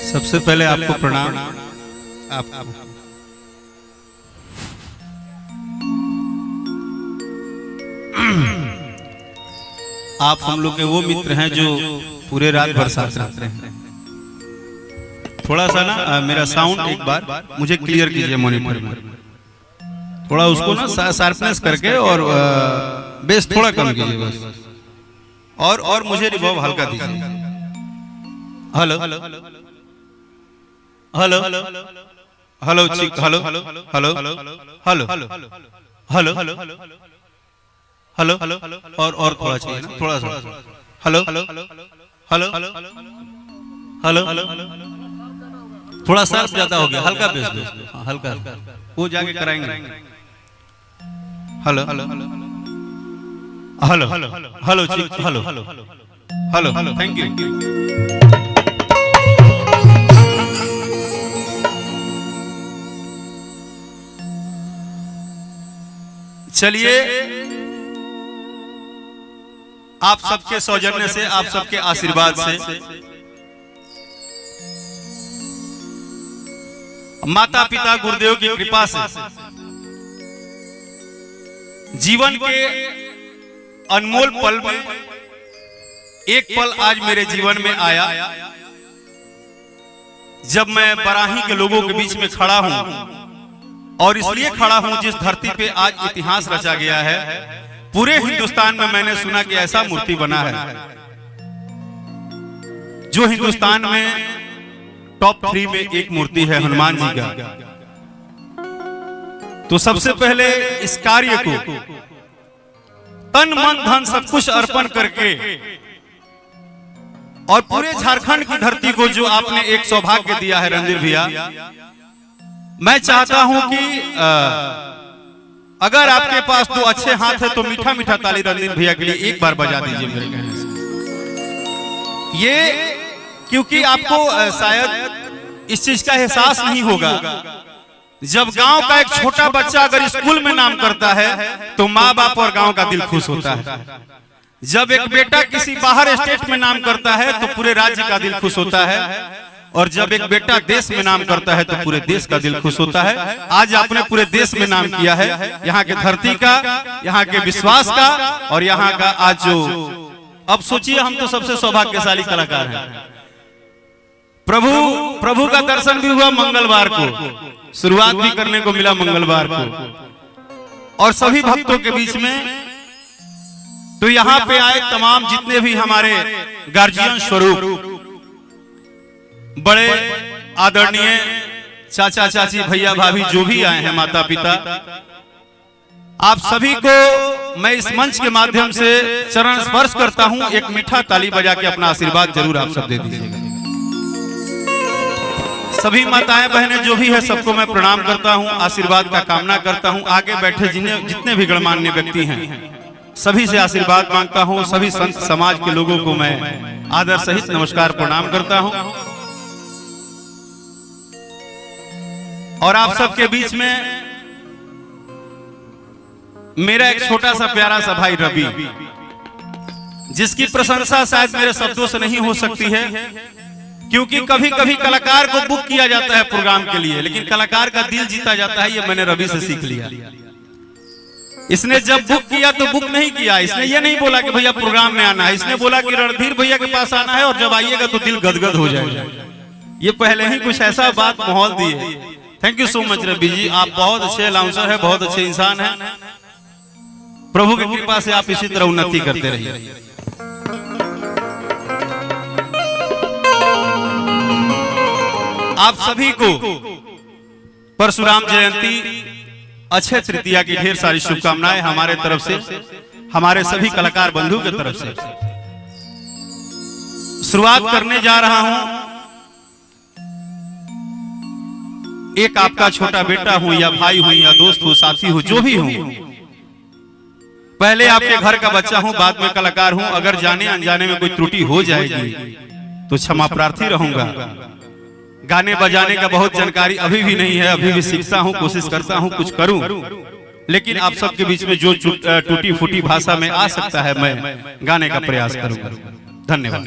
सबसे पहले आपको प्रणाम। आप हम लोग के वो मित्र हैं जो पूरे रात भर साथ रहते हैं। थोड़ा सा ना मेरा साउंड एक बार मुझे क्लियर कीजिए मॉनिटर में, थोड़ा उसको ना शार्पनेस करके और बेस थोड़ा कम कीजिए बस, और मुझे रिवर्ब हल्का दीजिए। Hello hello hello hello hello hello hello hello hello और थोड़ा चाहिए ना, थोड़ा सा हेलो हेलो हेलो हेलो थोड़ा शार्प ज्यादा हो गया, हल्का बेस दो, हल्का वो जाके कराएंगे। Hello hello hello hello hello hello hello thank you. चलिए, आप सबके सौजन्य से, आप सबके आशीर्वाद से, माता पिता गुरुदेव की कृपा से जीवन के अनमोल पल में एक पल आज मेरे जीवन में आया जब मैं बराही के लोगों के बीच में खड़ा हूं, और इसलिए खड़ा हूं जिस धरती पे आज इतिहास रचा गया है। पूरे हिंदुस्तान में मैंने सुना कि ऐसा मूर्ति बना है जो हिंदुस्तान में टॉप 3 में एक मूर्ति है, हनुमान जी का। तो सबसे पहले इस कार्य को तन मन धन सब कुछ अर्पण करके और पूरे झारखंड की धरती को जो आपने एक सौभाग्य दिया है रणधीर भैया, मैं चाहता हूं कि अगर आपके पास 2 अच्छे हाथ है तो मीठा मीठा ताली रणधीर भैया के लिए एक बार बजा दीजिए मेरे कहने से। ये क्योंकि आपको शायद इस चीज का एहसास नहीं होगा, जब गांव का एक छोटा बच्चा अगर स्कूल में नाम करता है तो माँ बाप और गांव का दिल खुश होता है। जब एक बेटा किसी बाहर स्टेट में नाम करता है तो पूरे राज्य का दिल खुश होता है, और जब एक बेटा देश में नाम करता है तो पूरे देश का दिल खुश होता है। आज आपने पूरे देश में नाम किया है, यहाँ के धरती का, यहाँ के विश्वास का, और यहाँ का आज जो, अब सोचिए हम तो सबसे सौभाग्यशाली कलाकार हैं। प्रभु का दर्शन भी हुआ मंगलवार को, शुरुआत भी करने को मिला मंगलवार को, और सभी भक्तों के बीच में। तो यहाँ पे आए तमाम जितने भी हमारे गार्जियन स्वरूप, बड़े आदरणीय चाचा चाची भैया भाभी जो भी आए हैं, माता पिता, आप सभी को मैं इस मंच के माध्यम से चरण स्पर्श करता हूं। एक मीठा ताली बजा के अपना आशीर्वाद जरूर आप सब दे दीजिएगा। सभी माताएं बहनें जो भी है सबको मैं प्रणाम करता हूं, आशीर्वाद का कामना करता हूं। आगे बैठे जितने भी गणमान्य व्यक्ति हैं सभी से आशीर्वाद मांगता हूं। सभी संत समाज के लोगों को मैं आदर सहित नमस्कार प्रणाम करता हूं। और आप सबके बीच में मेरा एक छोटा सा प्यारा सा भाई रवि, जिसकी प्रशंसा शायद मेरे शब्दों से नहीं हो सकती है, क्योंकि कभी कभी कलाकार को बुक किया जाता है प्रोग्राम के लिए, लेकिन कलाकार का दिल जीता जाता है। ये मैंने रवि से सीख लिया। इसने जब बुक किया तो बुक नहीं किया, इसने ये नहीं बोला कि भैया प्रोग्राम में आना है, इसने बोला कि रणधीर भैया के पास आना है, और जब आइएगा तो दिल गदगद हो जाएगा। ये पहले ही कुछ ऐसा बात माहौल दिए। Thank you so much Ravi ji, आप बहुत अच्छे अनाउंसर है, बहुत अच्छे इंसान हैं। प्रभु की कृपा से आप इसी तरह उन्नति करते रहिए। आप सभी को परशुराम जयंती, अक्षय तृतीया की ढेर सारी शुभकामनाएं हमारे तरफ से, हमारे सभी कलाकार बंधु की तरफ से। शुरुआत करने जा रहा हूं। एक आपका छोटा बेटा हूं, या भाई हूं, या दोस्त हूं, साथी हूं, जो भी हूं। पहले आपके घर का बच्चा हूं, बाद में कलाकार हूं। अगर जाने अनजाने में कोई त्रुटि हो जाएगी तो क्षमा प्रार्थी रहूंगा। गाने बजाने का बहुत जानकारी अभी भी नहीं है, अभी भी सीखता हूं, कोशिश करता हूं कुछ करूं, लेकिन आप सबके बीच में जो टूटी फूटी भाषा में आ सकता है मैं गाने का प्रयास करूंगा। धन्यवाद।